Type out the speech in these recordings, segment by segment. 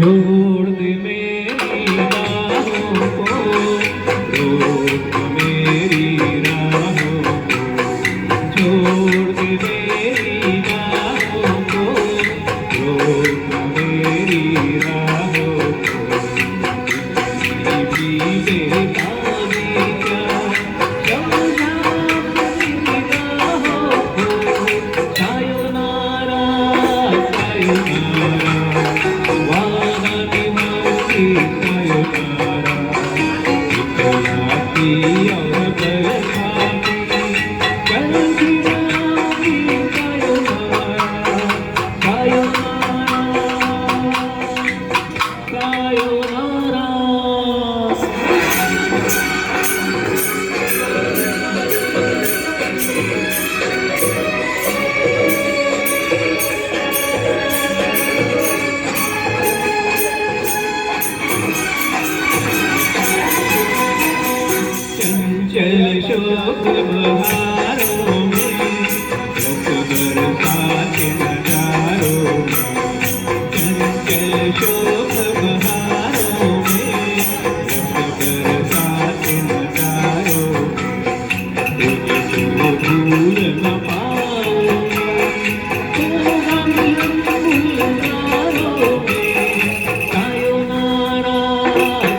छोड़ दे मेरी राहों को, रोक मेरी राहों को, छोड़ दे मेरी राहों को, रोक मेरी राहों को, तेरी बेताबी क्या समझा मेरी राहों को, सायोनारा सायोनारा वादा निभाऊंगी सायोनारा, इकलाती और बरसाती कल गिराऊंगी सायोनारा सायोनारा सायोनारा। चंचल शोक बहारों में, रस बरसाते नजारों में, चंचल शोक बहारों में, रस बरसाते नजारों में, तुझे तो भूल न पाऊंगी, तो हम गुलजारों में, सायोनारा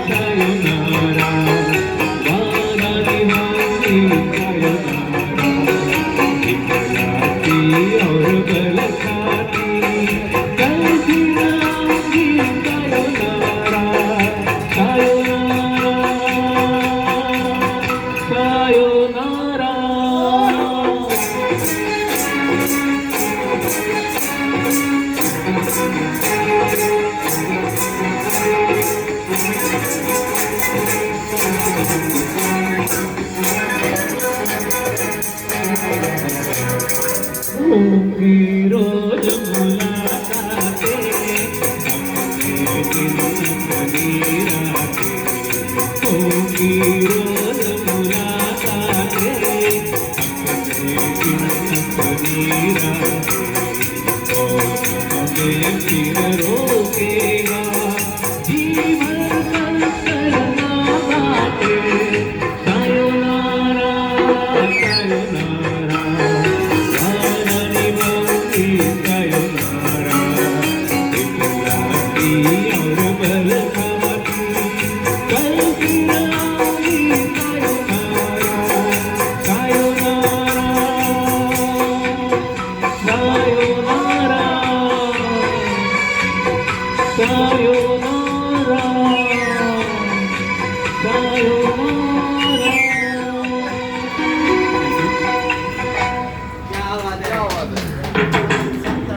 सायोनारा वादा निभाऊंगी सायोनारा, इकलाती और बरसाती कल गिराऊंगी सायोनारा सायोनारा सायोनारा। होंगी रोज मुलाकातें अपने दिन अपनी रातें, होंगी रोज मुलाकातें अपने दिन अपनी रातें, और हमें फिर रोकेगा जीवन कर करना बातें, सायोनारा सायोनारा वादा निभाऊंगी सायोनारा, इकलाती और बरसाती कल गिराऊंगी सायोनारा सायोनारा सायोनारा सायोनारा।